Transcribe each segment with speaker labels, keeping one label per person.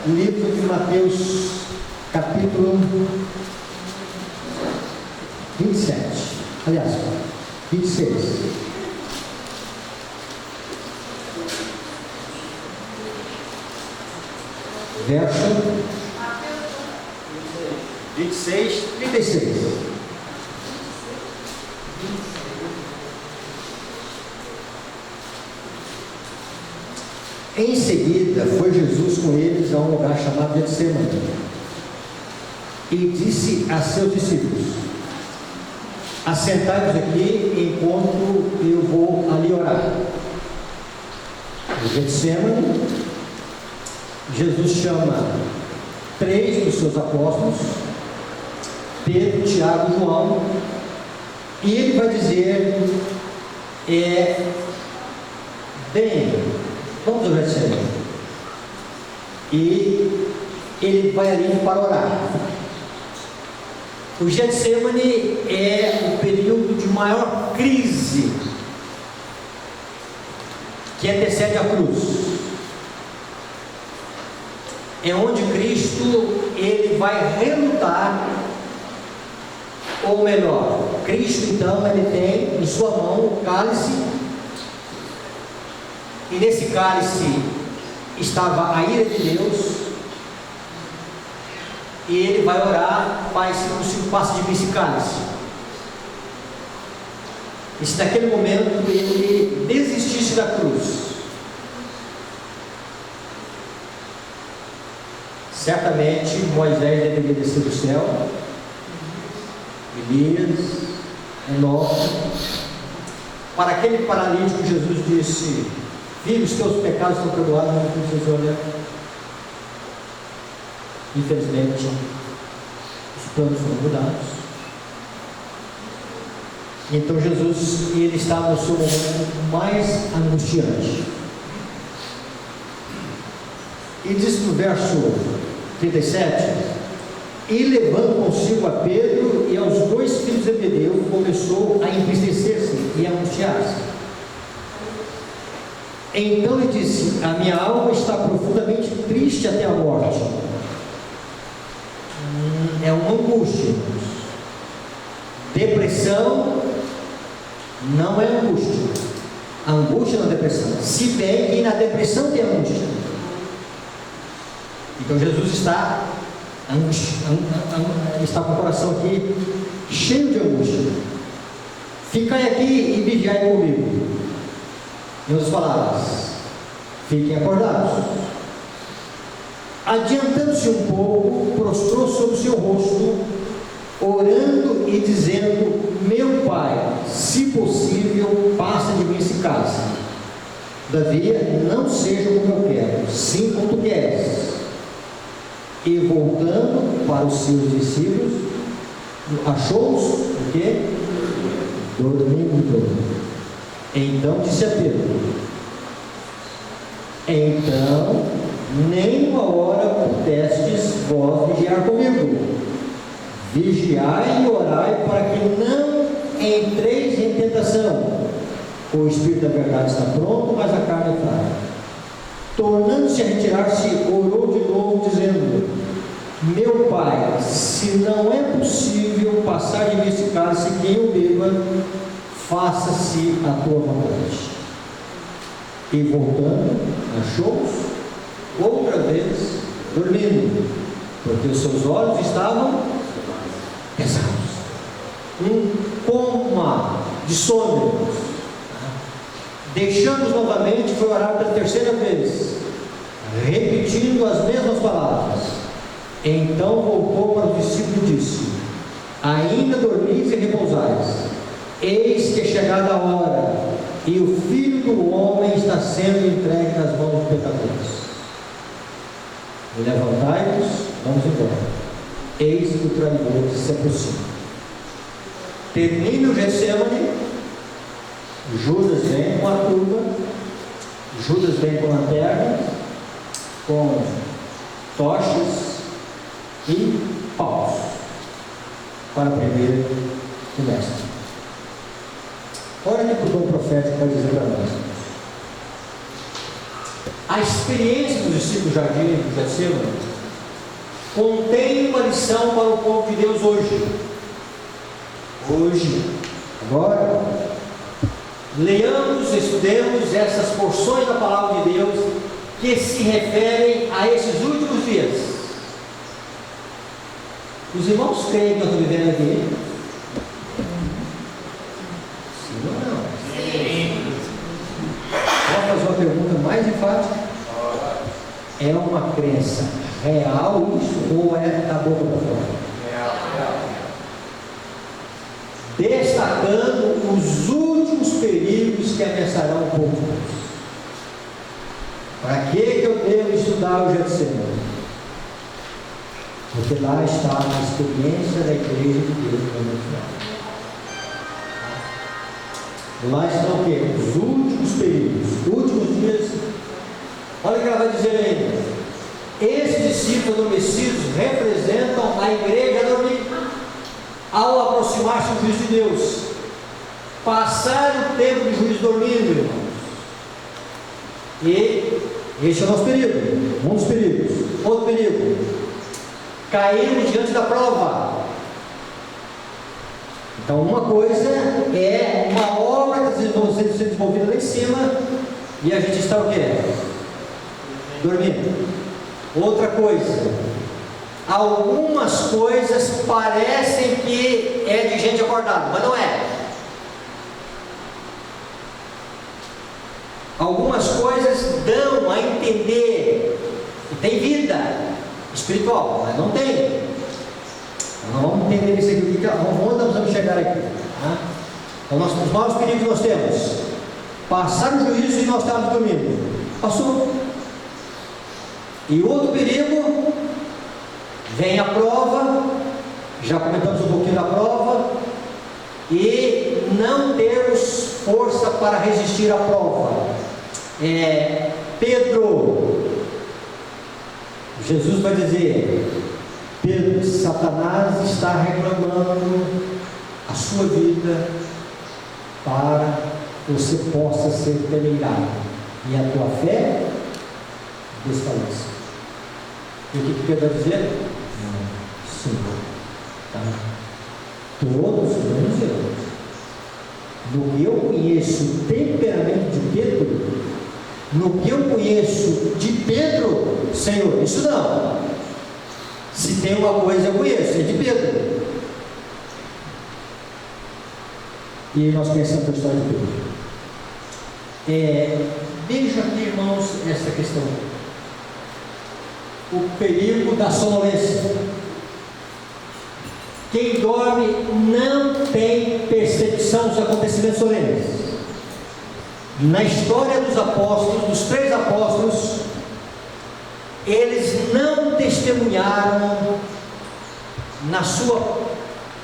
Speaker 1: livro de Mateus, capítulo 27. Aliás, 26. Verso 26, 36. Em seguida, foi Jesus com eles a um lugar chamado Getsemane e disse a seus discípulos: assentai-vos aqui enquanto eu vou ali orar. No Getsemane, Jesus chama 3 dos seus apóstolos, Pedro, Tiago e João, e ele vai dizer: vamos ao Getsemane. E ele vai ali para orar. O Getsemane é o período de maior crise que antecede a cruz. É onde Cristo ele vai relutar, ou melhor, Cristo então ele tem em sua mão o cálice, e nesse cálice estava a ira de Deus, e ele vai orar: Pai, se possível, passa de mim esse cálice. E se naquele momento ele desistisse da cruz, certamente Moisés deveria descer do céu, Elias, Enoque. Para aquele paralítico, Jesus disse: filho, os teus pecados estão perdoados. Mas Jesus olha, infelizmente os planos foram mudados. Então Jesus ele estava no seu momento mais angustiante, e diz no verso 37: e levando consigo a Pedro e aos 2 filhos de Zebedeu, começou a entristecer-se e a angustiar-se. Então ele disse: a minha alma está profundamente triste até a morte. É uma angústia. Depressão não é angústia. A angústia não é depressão. Se bem que na depressão tem angústia. Então Jesus está com o coração aqui cheio de angústia. Ficai aqui e vigiai comigo. Em outras palavras, fiquem acordados. Adiantando-se um pouco, prostrou sobre o seu rosto, orando e dizendo: meu Pai, se possível, passa de mim esse cálice. Todavia, não seja como eu quero, sim como tu queres. E voltando para os seus discípulos, achou-os o quê? Dormindo. Então disse a Pedro: então nem uma hora pudestes vós vigiar comigo. Vigiai e orai para que não entreis em tentação. O Espírito da verdade está pronto, mas a carne é fraca. Tornando-se a retirar-se, orou de novo, dizendo: meu Pai, se não é possível passar de mim esse cálice, que eu beba, faça-se a tua vontade. E voltando, achou-os outra vez dormindo, porque os seus olhos estavam pesados. Um coma de sono. Deixando-os novamente, foi orar pela 3ª vez, repetindo as mesmas palavras. Então voltou para os discípulos e disse: ainda dormis e repousais? Eis que é chegada a hora, e o Filho do Homem está sendo entregue nas mãos dos pecadores. Levantai-vos, vamos embora. Eis que o traidor se aproxima. Termina o Getsemane. Judas vem com a turba. Judas vem com lanterna, com tochas e paus, para prender o mestre. Olha para o dom profético para dizer para nós: A experiência dos discípulos do jardim do Getsemane contém uma lição para o povo de Deus hoje. Agora, leamos, estudemos essas porções da palavra de Deus que se referem a esses últimos dias. Os irmãos creem que eu estou vivendo aqui? Sim ou não? Sim. Posso fazer uma pergunta mais enfática? É uma crença real isso ou é da boca para fora? Destacando os últimos perigos que ameaçarão o povo de Deus. Para que eu devo estudar o Getsemane? Porque lá está a experiência da igreja de Deus no final. Lá estão o quê? Os últimos períodos, últimos dias. Olha o que ela vai dizer ainda. Esses discípulos adormecidos representam a igreja dormida. Ao aproximar-se do juízo de Deus, passar o tempo de juízo dormindo, irmãos. E este é o nosso perigo, um dos perigos. Outro perigo: cairmos diante da prova. Então, uma coisa é uma obra que está sendo desenvolvida lá em cima e a gente está o quê? Dormindo. Outra coisa: algumas coisas parecem que é de gente acordada, mas não é. Algumas coisas dão a entender que tem vida espiritual, mas não tem. Então, nós vamos entender isso aqui, onde nós vamos chegar aqui. Tá? Então, os maiores perigos que nós temos: passar o juízo e nós estamos dormindo. Passou. E outro perigo: vem a prova, já comentamos um pouquinho da prova, e não temos força para resistir à prova. Jesus vai dizer: Pedro, Satanás está reclamando a sua vida para que você possa ser peneirado e a tua fé desfaleça. E o que Pedro vai dizer? Sim, tá? Todos menos eu. No que eu conheço o temperamento de Pedro, no que eu conheço de Pedro, Senhor, isso não. Se tem uma coisa eu conheço, é de Pedro. E nós pensamos na história de Pedro. Veja aqui, irmãos, essa questão. O perigo da sonolência. Quem dorme não tem percepção dos acontecimentos solenes. Na história dos apóstolos, dos 3 apóstolos, eles não testemunharam na sua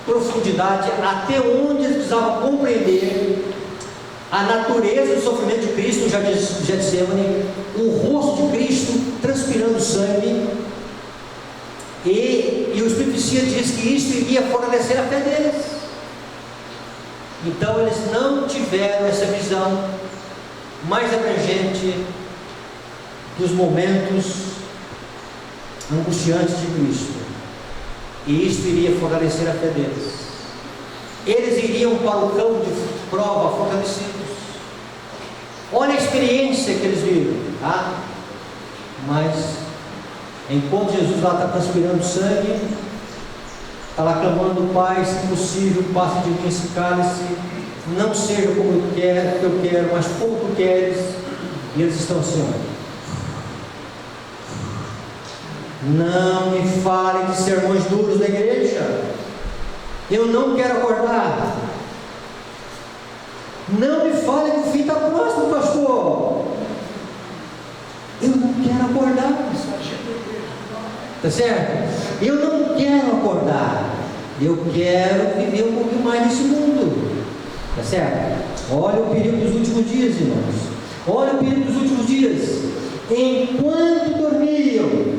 Speaker 1: profundidade até onde eles precisavam compreender a natureza do sofrimento de Cristo no jardim de Getsemane, o rosto de Cristo transpirando sangue, e o Espírito Santo diz que isso iria fortalecer a fé deles. Então eles não tiveram essa visão mais abrangente dos momentos angustiantes de Cristo, e isso iria fortalecer a fé deles. Eles iriam para o campo de prova fortalecidos. Olha a experiência que eles viram, tá? Mas enquanto Jesus lá está transpirando sangue, está lá clamando: Pai, se possível, passe de mim esse cálice, não seja como eu quero, mas como tu queres. E eles estão assim: não me falem de sermões duros na igreja, eu não quero acordar. Não me falem que o fim está próximo, pastor, eu não quero acordar. Está certo? Eu não quero acordar, eu quero viver um pouquinho mais nesse mundo. Está certo? Olha o perigo dos últimos dias, irmãos. Olha o perigo dos últimos dias. Enquanto dormiam,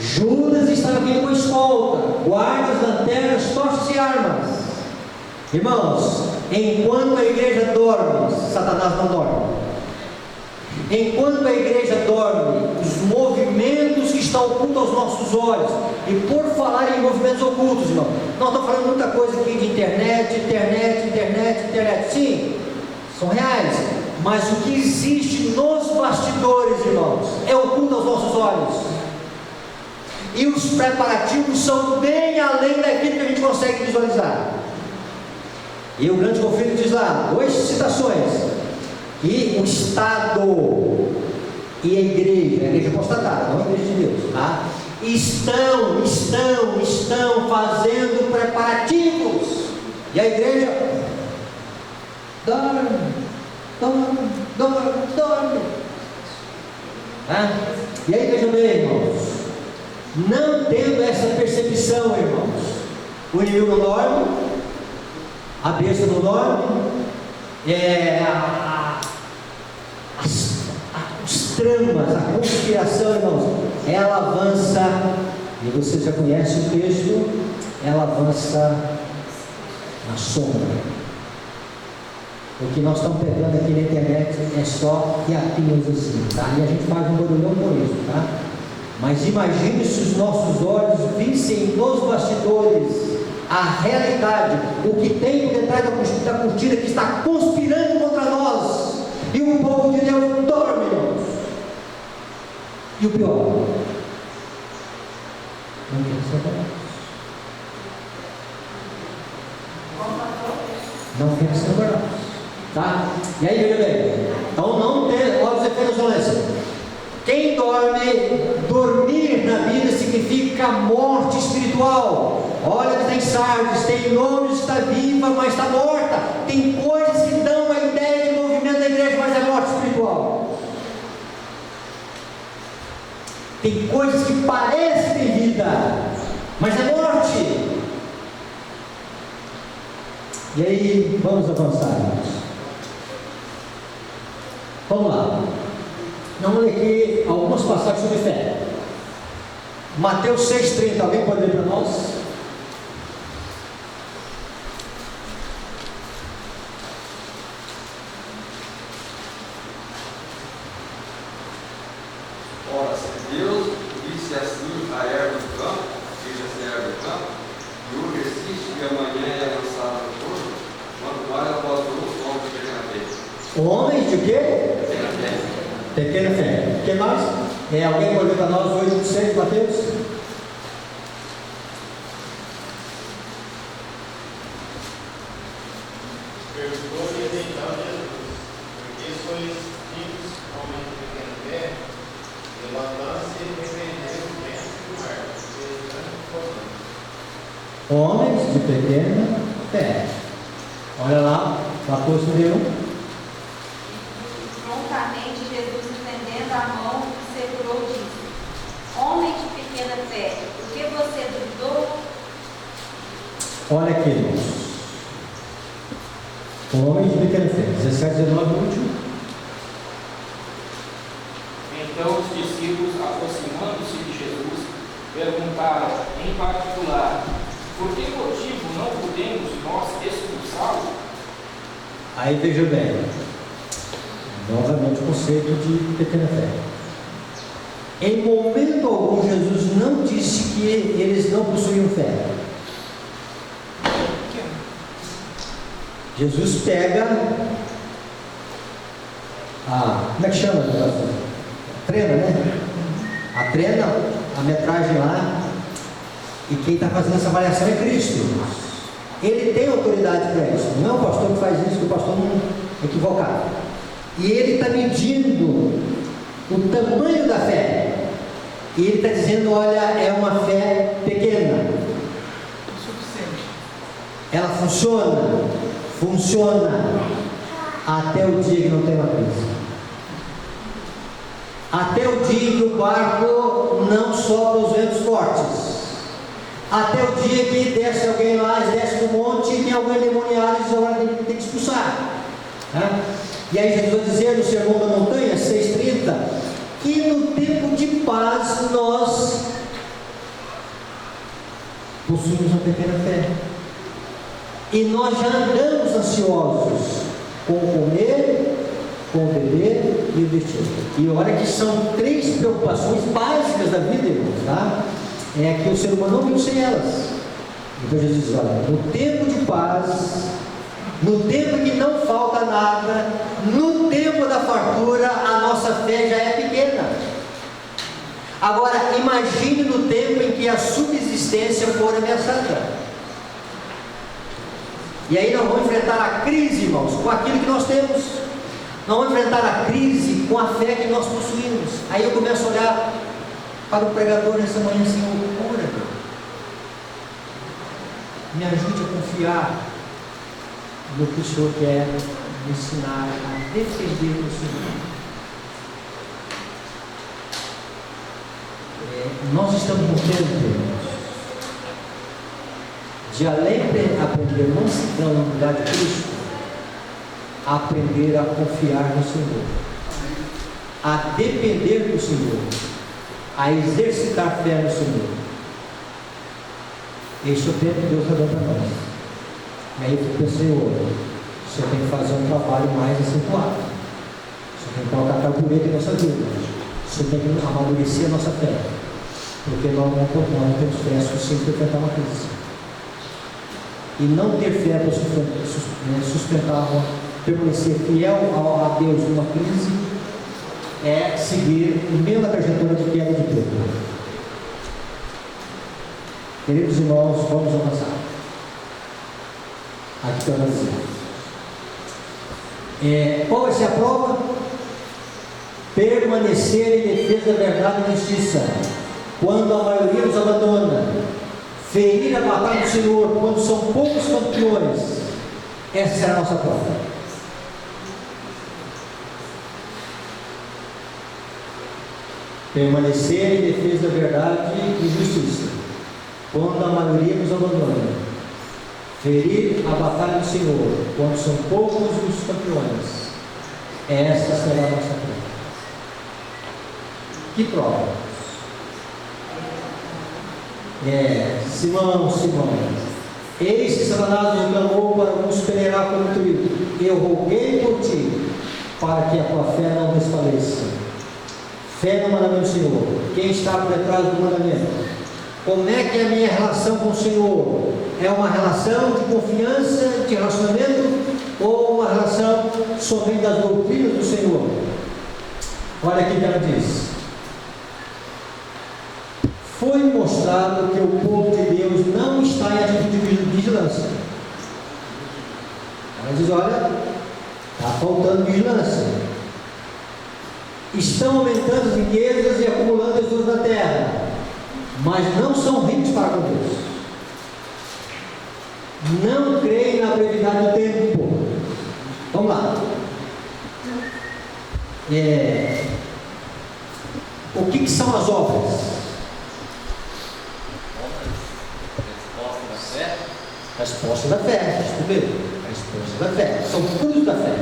Speaker 1: Judas estava vindo com escolta, guardas, lanternas, tochas e armas. Irmãos, enquanto a igreja dorme, Satanás não dorme. Enquanto a igreja dorme, os movimentos que estão ocultos aos nossos olhos, e por falar em movimentos ocultos, irmão, nós estamos falando muita coisa aqui de internet, sim, são reais, mas o que existe nos bastidores, irmãos, é oculto aos nossos olhos, e os preparativos são bem além daquilo que a gente consegue visualizar. E o grande conflito diz lá, 2 citações, que o Estado e a igreja apostatada, não a igreja de Deus, tá? estão fazendo preparativos, e a igreja dorme. Tá? E aí veja bem, irmãos, não tendo essa percepção, irmãos, o inimigo não dorme, a besta não dorme, os tramas, a conspiração, irmãos, ela avança, e você já conhece o texto, ela avança na sombra. O que nós estamos pegando aqui na internet é só apenas assim, tá? E a gente faz um barulhão com isso, tá? Mas imagine se os nossos olhos vissem nos bastidores a realidade, o que tem por detrás da cortina que está conspirando contra nós, e o povo de Deus dorme, irmãos. E o pior, não quer ser verdade. Não quer ser verdade. Tá? E aí, veja bem, então não tem, olha os efeitos violência. Quem dormir na Bíblia significa morte espiritual. Olha que tem Sardes, tem nomes, está viva, mas está morta. Tem coisas que dão uma ideia de movimento da igreja, mas é morte espiritual. Tem coisas que parecem ter vida, mas é morte. E aí, vamos avançar, irmãos. Vamos lá. Vamos ler aqui algumas passagens sobre fé. Mateus 6,30, alguém pode ler para nós?
Speaker 2: Ora, se Deus visse assim a erva do campo, seja-se a erva do campo, e hoje existe e amanhã é lançada no forno, quanto mais após os homens de pequena fé.
Speaker 1: Homens de quê?
Speaker 2: Pequena fé.
Speaker 1: Pequena fé. O que mais? Alguém pode ler para nós 8,6, Mateus?
Speaker 3: Perdoe-lhes então, Jesus, porque sois filhos, homens de pequena fé, e levantando-se e repreendeu o vento do mar,
Speaker 1: Homens de pequena fé. Olha lá, 14,1.
Speaker 4: Prontamente Jesus, estendendo a mão, segurou, disse: Homem de pequena fé, por que você duvidou?
Speaker 1: Olha aqui, irmãos. Homens de pequena fé. 17, 19, último.
Speaker 5: Então os discípulos, aproximando-se de Jesus, perguntaram em particular: por que motivo não podemos nós expulsá-lo?
Speaker 1: Aí veja bem, novamente o conceito de pequena fé. Em momento algum Jesus não disse que eles não possuíam fé. Jesus pega como é que chama? Trena, né? A trena, a metragem lá, e quem está fazendo essa avaliação é Cristo. Ele tem autoridade para isso. Não é o pastor que faz isso, que o pastor não é equivocado. E ele está medindo o tamanho da fé. E ele está dizendo, olha, é uma fé pequena. Ela funciona até o dia que não tem uma crise. Até o dia que o barco não sopra os ventos fortes. Até o dia que desce alguém lá, desce do monte e tem alguém endemoniado e diz, agora tem que expulsar. E aí Jesus vai dizer no Sermão da Montanha, 6,30, que no tempo de paz nós possuímos uma pequena fé. E nós já andamos ansiosos com o comer, com o beber e o destino. E olha que são 3 preocupações básicas da vida, irmãos, tá? É que o ser humano não vive sem elas. Então Jesus diz, olha, no tempo de paz, no tempo que não falta nada, no tempo da fartura, a nossa fé já é pequena. Agora, imagine no tempo em que a subsistência for ameaçada. E aí nós vamos enfrentar a crise, irmãos, com aquilo que nós temos. Nós vamos enfrentar a crise com a fé que nós possuímos. Aí eu começo a olhar para o pregador nessa manhã assim, ora, Deus, me ajude a confiar no que o Senhor quer me ensinar a defender o Senhor. Nós estamos no tempo, irmãos, de além de aprender mansidão na unidade de Cristo, aprender a confiar no Senhor, a depender do Senhor, a exercitar fé no Senhor. Este é o tempo que Deus está dando para nós. E aí eu fico pensando, o Senhor tem que fazer um trabalho mais acentuado. O Senhor tem que colocar carburante em nossa vida. O Senhor tem que amadurecer a nossa fé. Porque nós não temos fé suficiente para enfrentar uma crise. E não ter fé para sustentar, permanecer fiel a Deus numa crise, é seguir o mesmo trajetória de queda de Pedro. Queridos irmãos, vamos avançar. Aqui para dizer. Qual vai ser a prova? Permanecer em defesa da verdade e justiça, quando a maioria nos abandona. Ferir a batalha do Senhor, quando são poucos campeões. Essa será a nossa prova. Permanecer em defesa da verdade e justiça, quando a maioria nos abandona. Ferir a batalha do Senhor, quando são poucos os campeões. Essa será a nossa prova. Que prova? Simão, eis que Satanás nos enganou para nos peneirar como trigo. Eu roguei por ti, para que a tua fé não desfaleça. Fé no mandamento do Senhor. Quem está por detrás do mandamento? Como é que é a minha relação com o Senhor? É uma relação de confiança, de relacionamento, ou uma relação somente das doutrinas do Senhor? Olha aqui que ela diz. Foi mostrado que o povo de Deus não está em atitude de vigilância. Ela diz, olha, está faltando vigilância. Estão aumentando as riquezas e acumulando tesouros da terra, mas não são ricos para com Deus. Não creem na brevidade do tempo. Vamos lá. O que são as obras? Resposta da fé. Resposta da fé. São frutos da fé.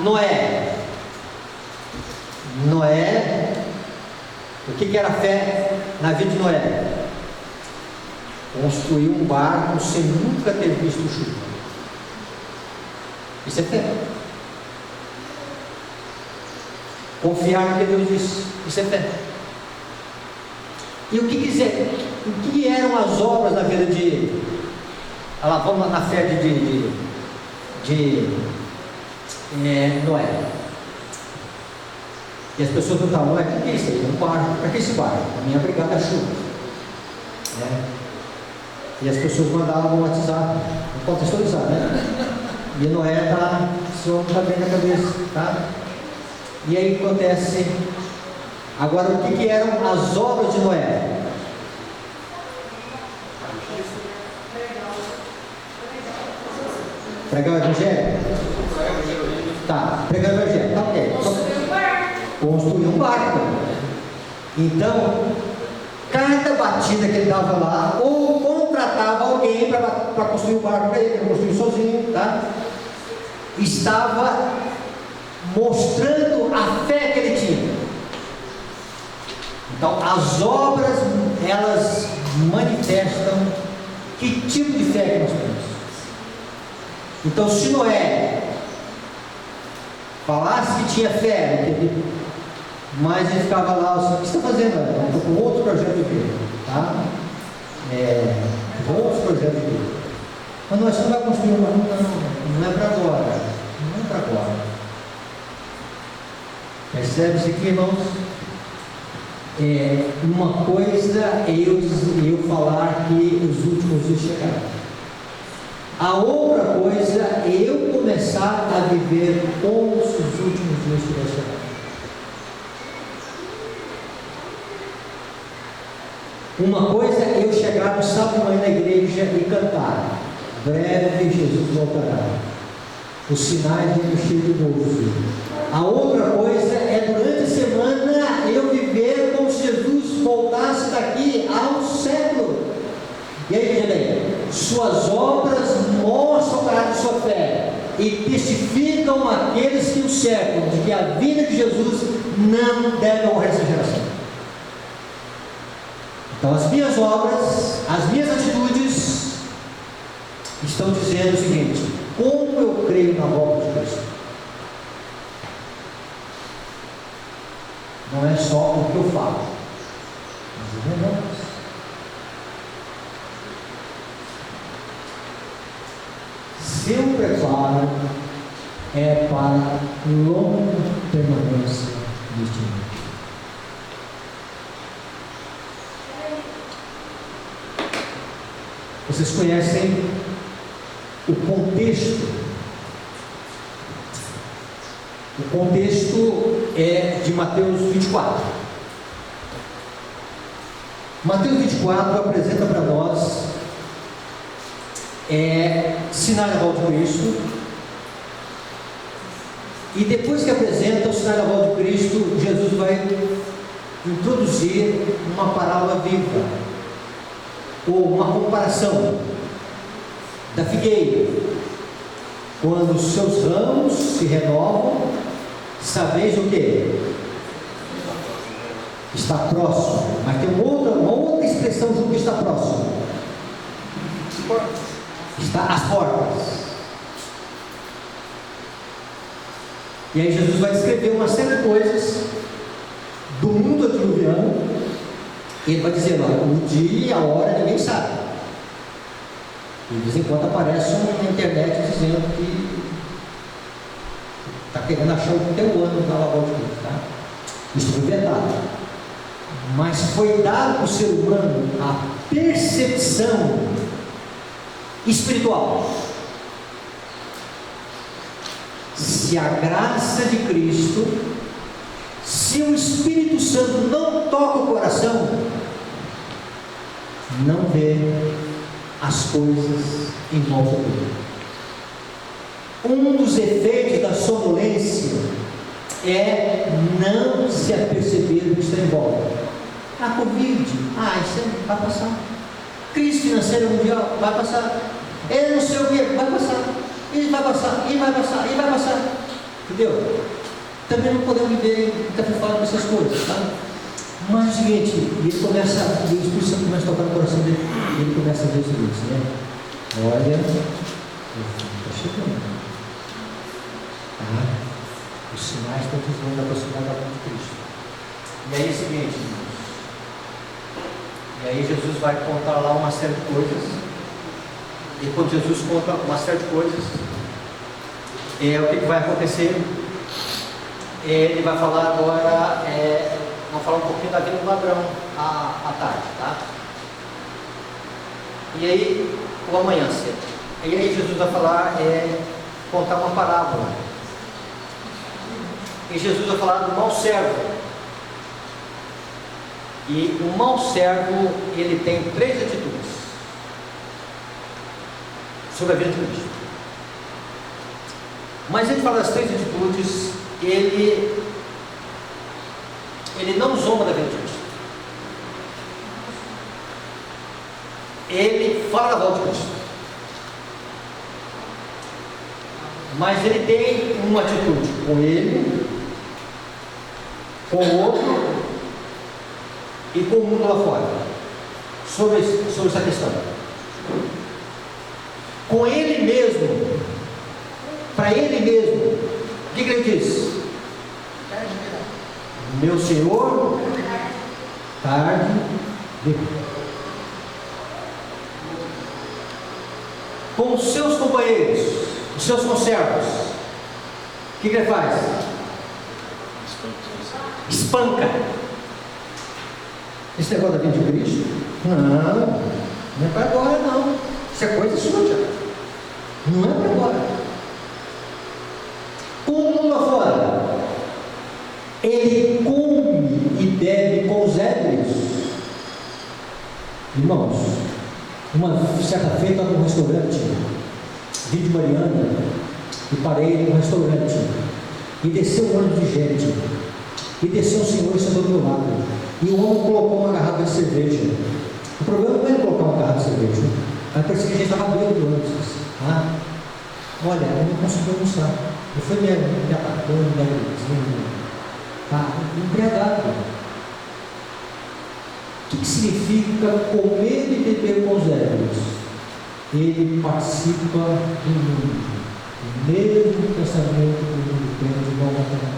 Speaker 1: Noé, o que era fé na vida de Noé? Construiu um barco sem nunca ter visto chuva. Isso é fé. Confiar no que Deus disse. Isso é fé. E o que eram as obras na vida de... vamos na fé de Noé. E as pessoas perguntavam, Noé, o que é isso aí? Um barco. Para que esse barco? A minha brigada é chuva. E as pessoas mandavam no WhatsApp, contextualizar, né? E Noé está, o senhor não está bem na cabeça, tá? E aí acontece. Agora, o que eram as obras de Noé? Pregar o Evangelho? Tá, pregar o Evangelho, tá ok. Construir um barco. Então, cada batida que ele dava lá, ou contratava alguém para construir o barco para ele, ele construiu sozinho, tá? Estava mostrando a fé que ele tinha. Então, as obras, elas manifestam que tipo de fé que nós temos. Então, se Noé mostrasse que tinha fé, entendeu? Mas ele ficava lá, o que você está fazendo? Eu estou com outro projeto de vida, tá? Outros projetos de vida. Mas nós não vai construir uma rua, não é para agora. Não é para agora. Percebe isso aqui, irmãos? Uma coisa é eu falar que os últimos dias chegaram. A outra coisa é eu começar a viver como se os últimos dias tivessem chegado. Uma coisa é eu chegar no sábado de manhã na igreja e cantar: breve Jesus voltará. Os sinais de um cheio de gozo. A outra coisa é durante a semana eu viver como se Jesus voltasse daqui a um século. E aí, veja bem, suas obras mostram o caráter de sua fé e testificam àqueles que o cercam de que a vida de Jesus não deve morrer nessa geração. Então, as minhas obras, as minhas atitudes estão dizendo o seguinte: como eu creio na volta de Cristo. Não é só o que eu falo, mas os meus obras. Seu preparo é para longa permanência neste mundo. Vocês conhecem o contexto? O contexto é de Mateus 24. Mateus 24 apresenta para nós sinais da volta de Cristo. E depois que apresenta o sinal da volta de Cristo, Jesus vai introduzir uma parábola viva, ou uma comparação da figueira. Quando os seus ramos se renovam, sabeis o que? Está próximo. Mas tem uma outra expressão junto que está próximo. Está às portas. E aí Jesus vai descrever uma série de coisas do mundo antediluviano. E ele vai dizer: olha, o dia e a hora ninguém sabe. E de vez em quando aparece na internet dizendo que está querendo achar o teu ano na volta de Cristo, tá? Isso foi verdade. Mas foi dado para o ser humano a percepção espiritual. Se a graça de Cristo, se o Espírito Santo não toca o coração, não vê as coisas em volta dele. Um dos efeitos da sonolência é não se aperceber do que está em volta. A Covid, isso vai passar. Crise financeira mundial, vai passar. Não sei o que, vai passar. E vai passar, e vai passar, e vai passar. Entendeu? Também não podemos viver falando dessas coisas, tá? Mas o seguinte, ele começa, o Espírito Santo começa a tocar no coração dele, e ele começa a ver o seguinte, né? Olha, está chegando. Tá? Os sinais estão dizendo a proximidade da volta de Cristo. E aí é o seguinte, irmãos. E aí Jesus vai contar lá uma série de coisas. E quando Jesus conta uma série de coisas, o que vai acontecer? Ele vai falar agora, vamos falar um pouquinho da vida do ladrão à tarde, tá? E aí, ou amanhã cedo. E aí Jesus vai falar, contar uma parábola. E Jesus vai falar do mau servo. E o mau servo, ele tem 3 atitudes sobre a vida de Cristo. Mas ele fala das 3 atitudes, ele não zomba da vida de Cristo. Ele fala da volta de Cristo. Mas ele tem uma atitude com ele, com o outro e com o mundo lá fora, sobre essa questão. Com ele mesmo, para ele mesmo, o que ele diz? Meu Senhor tarde de com os seus companheiros, os seus conservos. O que ele faz? Espanca. Esse negócio da vida de Cristo? Não é para agora não. Isso é coisa suja. Não é para agora. Com o mundo lá fora, ele come e bebe com os ébrios. Irmãos, uma certa feita eu estava num restaurante, vim de Mariana, e parei num restaurante, e desceu um ônibus de gente, e desceu um senhor e sentou do meu lado, e o homem colocou uma garrafa de cerveja. O problema não é colocar uma garrafa de cerveja, mas parecia que a gente estava bêbado antes. Olha, eu não consegui almoçar, eu fui me atacando, me agredindo, embriagado. O que significa comer e beber com os ébrios? Ele participa do mundo, o mesmo pensamento que o mundo tem de igual matéria.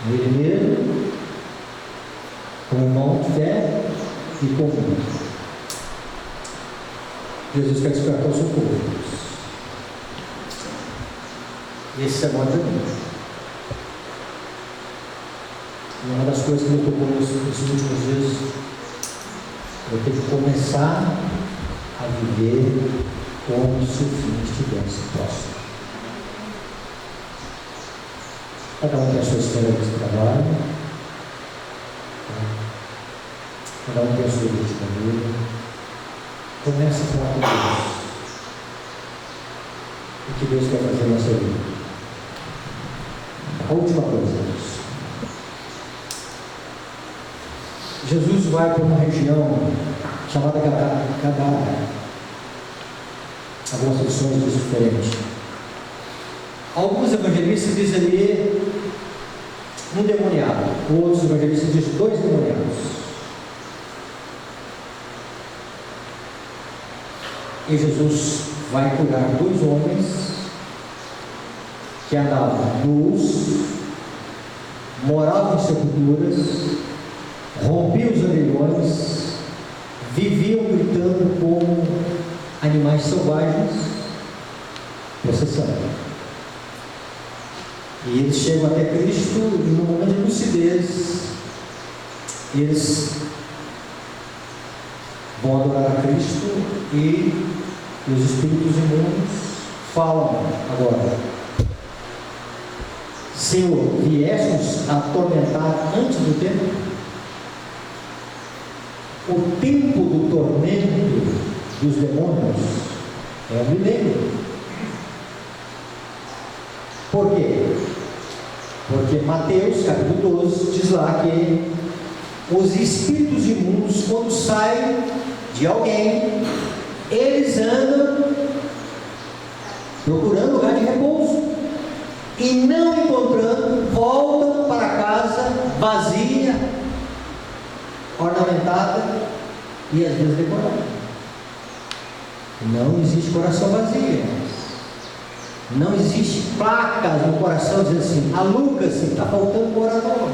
Speaker 1: Ele mesmo, com mão de fé e com mundo. Jesus quer despertar o seu povo. Esse é o modo de vida. E uma das coisas que me tocou nesses últimos dias, eu tenho que começar a viver como se o fim estivesse próximo. Cada um tem a sua esfera de trabalho, cada um tem a sua vida de família. Comece a falar com Deus. O que Deus quer fazer na nossa vida. A última coisa, Jesus vai para uma região chamada Gadara. Algumas traduções dizem diferente. Alguns evangelistas dizem ali um demoniado, outros evangelistas dizem 2 demoniados. E Jesus vai curar 2 homens que andavam nus, moravam em sepulturas, rompiam os orelhões, viviam gritando como animais selvagens, possessão. E eles chegam até Cristo e no momento de lucidez, eles vão adorar a Cristo e os espíritos imundos falam agora: Senhor, viestes a atormentar antes do tempo? O tempo do tormento dos demônios é o milênio. Por quê? Porque Mateus, capítulo 12, diz lá que os espíritos imundos, quando saem de alguém, eles andam procurando lugar de repouso e não encontrando, voltam para casa vazia, ornamentada e às vezes decorada. Não existe coração vazio. Não existe placas no coração dizendo assim: aluga-se, está faltando morador.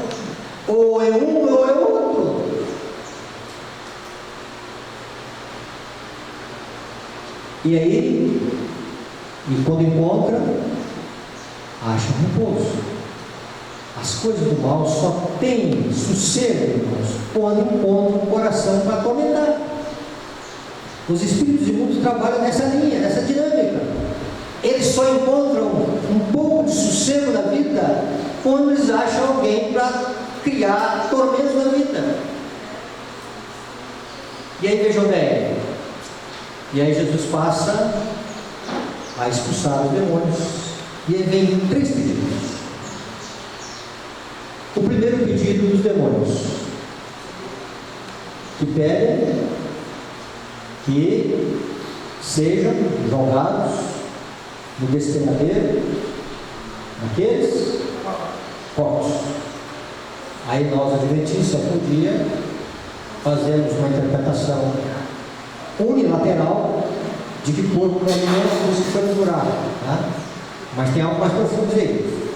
Speaker 1: Ou é um ou é outro. E aí, e quando encontra, acha repouso. As coisas do mal só têm sossego, irmãos, quando encontram o coração para atormentar. Os espíritos imundos trabalham nessa linha, nessa dinâmica. Eles só encontram um pouco de sossego na vida quando eles acham alguém para criar tormentos na vida. E aí vejam bem, e aí Jesus passa a expulsar os demônios, e aí vem 3 pedidos. O primeiro pedido dos demônios, que pedem que sejam jogados no despenhadeiro, naqueles corpos. Aí nós, adventistas, fazemos uma interpretação unilateral, de que corpo no alimento dos que foram curados, tá? Mas tem algo mais profundo aí.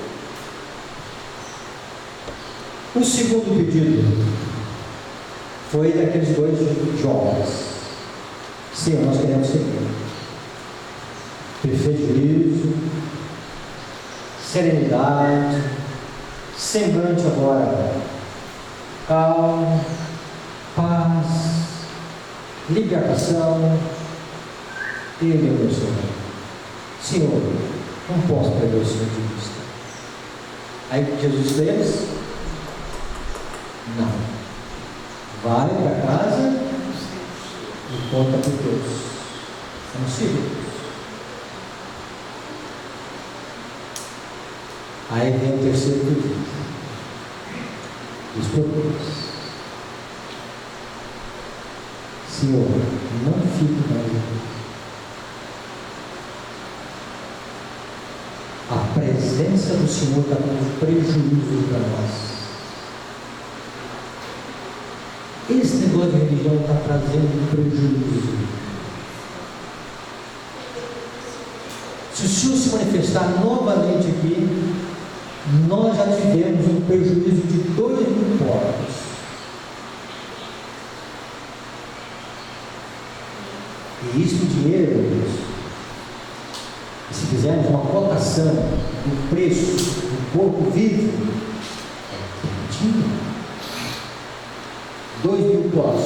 Speaker 1: O segundo pedido foi daqueles dois jovens. Senhor, nós queremos seguir. Perfeito juízo, serenidade, semblante agora, calma, paz, libertação. Ele é o Senhor. Senhor, não posso perder o Senhor de vista. Aí Jesus fez? Não. Vai para casa e conta para Deus. Não siga. Aí vem o terceiro pedido. Diz para Deus: Senhor, não fique mais aqui. A presença do Senhor está dando prejuízo para nós. Esse negócio de religião está trazendo prejuízo. Se o Senhor se manifestar novamente aqui, nós já tivemos um prejuízo de 2.000 porcos. E isso em dinheiro, meu Deus. E se fizermos uma cotação do preço do porco vivo, é dinheiro. 2.000 porcos.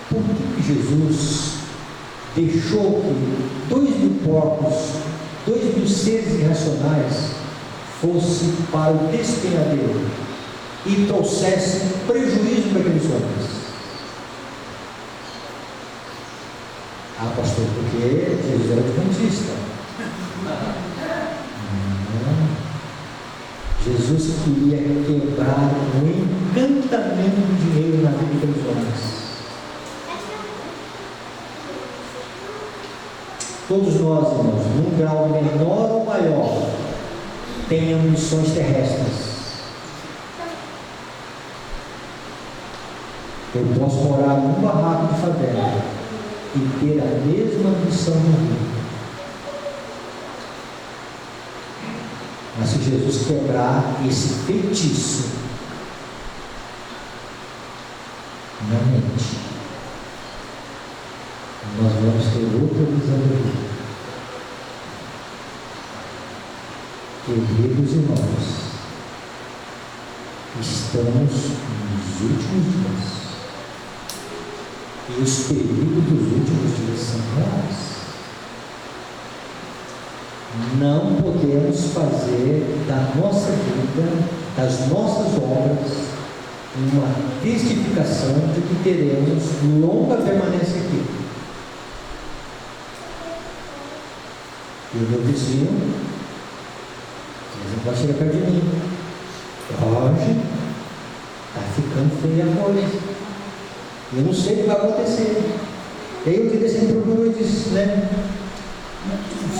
Speaker 1: Por que Jesus deixou que 2.000 porcos, 2.000 seres irracionais, fossem para o despenhadeiro e trouxessem prejuízo para aqueles homens? Ah, pastor, porque Jesus era adventista. Jesus queria quebrar o encantamento do dinheiro na vida daqueles homens. Todos nós, irmãos, num grau menor ou maior, tem ambições terrestres. Eu posso morar num barraco de favela e ter a mesma ambição no Rio. Mas se Jesus quebrar esse feitiço na mente, nós vamos ter outra visão da vida. Queridos irmãos, estamos nos últimos dias. E os perigos dos últimos dias são reais. Não podemos fazer da nossa vida, das nossas obras, uma testificação de que teremos longa permanência aqui. E o meu vizinho, ele não pode chegar perto de mim. Hoje está ficando feia a coisa. Eu não sei o que vai acontecer. E aí eu queria ser procurou e disse, né?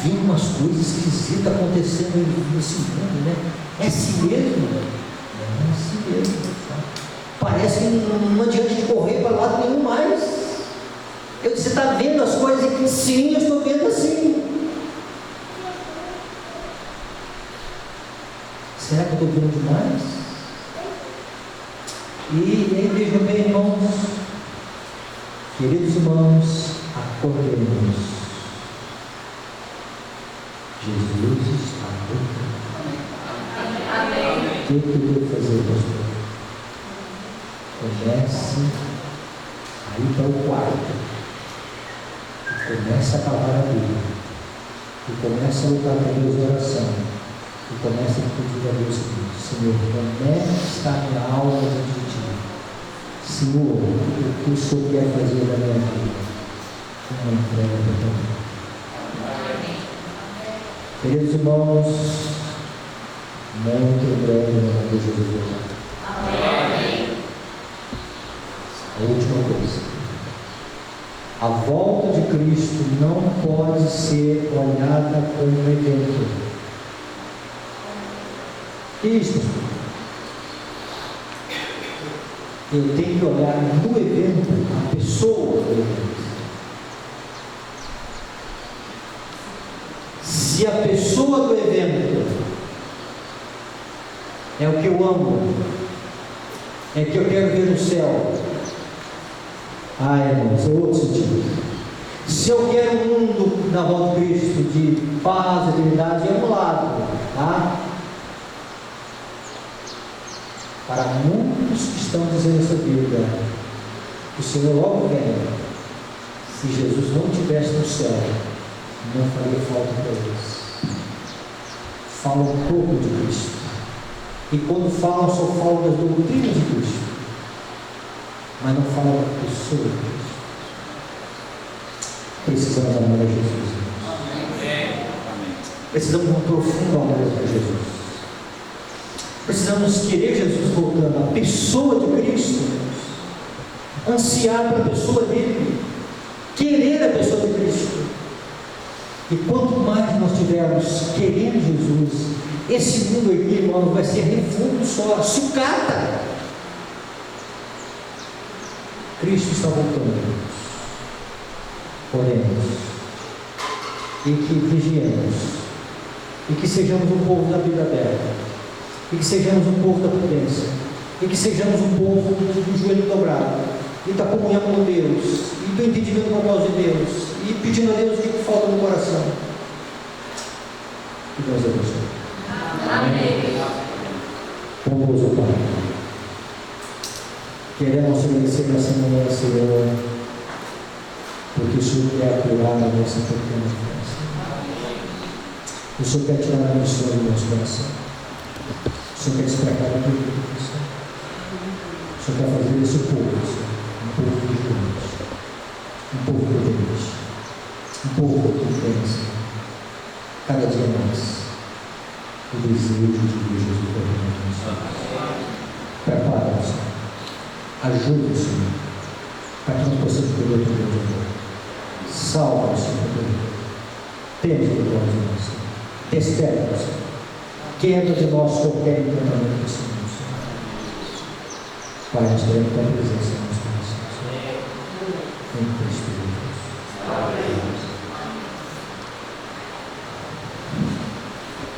Speaker 1: Vi umas coisas esquisitas acontecendo nesse mundo, né? É assim mesmo? É assim mesmo. Parece que não adianta de correr para lado nenhum mais. Eu disse, você está vendo as coisas aqui? Sim, eu estou vendo assim. Será que eu estou vendo demais? E aí, veja bem, irmãos, queridos irmãos, acordemos. Jesus está voltando. O que eu devo fazer, pastor? Comece a ir para o quarto. E comece a cavar a Bíblia. E comece a lutar com Deus em oração. E comece a pedir a Deus: Senhor, como é que está a minha alma diante de ti? Senhor, o que o Senhor quer fazer da minha vida? Uma entrega para mim. Queridos irmãos, muito em breve, no nome de Jesus. Amém. A última coisa: a volta de Cristo não pode ser olhada como um evento. Isso. Eu tenho que olhar no evento a pessoa do evento. Se a pessoa do evento é o que eu amo, é que eu quero ver no céu, irmãos, é outro sentido. Se eu quero um mundo na volta de Cristo de paz, eternidade, é um lado, tá? Para muitos que estão dizendo essa Bíblia, que o Senhor logo vem, se Jesus não estivesse no céu, não faria falta para eles. Fala um pouco de Cristo. E quando falam, só falam das doutrinas de Cristo, mas não falam da pessoa de Cristo. Precisamos amar a Jesus.
Speaker 5: Amém.
Speaker 1: Precisamos de um profundo amor a Jesus. Precisamos querer Jesus voltando, a pessoa de Cristo, ansiar para a pessoa dele, querer a pessoa de Cristo. E quanto mais nós tivermos querendo Jesus, esse mundo aqui, irmãos, vai ser refundo só, sucata. Cristo está voltando. Oremos. E que vigiemos. E que sejamos um povo da Bíblia aberta. E que sejamos um povo da prudência. E que sejamos um povo do joelho dobrado. E da comunhão com Deus. E do entendimento com a voz de Deus. E pedindo a Deus o que falta no coração. Que Deus abençoe.
Speaker 4: Amém.
Speaker 1: Bondoso Pai, queremos agradecer nessa manhã, Senhor, porque o Senhor quer curar a nossa pequena diferença. O Senhor quer tirar a missão do nosso coração. O Senhor quer despertar a tua vida. O Senhor quer fazer desse povo, Senhor, um povo de Deus, um povo prudente, um povo que tem, Senhor, cada dia mais o desejo de Jesus governando. Prepara-nos, ajuda-nos, Senhor, para que nós possamos viver o teu amor. Salva-nos, Senhor, temos de nós, Senhor. Desperta-nos, Senhor. Quebra de nós qualquer encantamento desse mundo, Senhor. Pai, nós queremos a tua presença em nosso coração, Senhor. Em Cristo.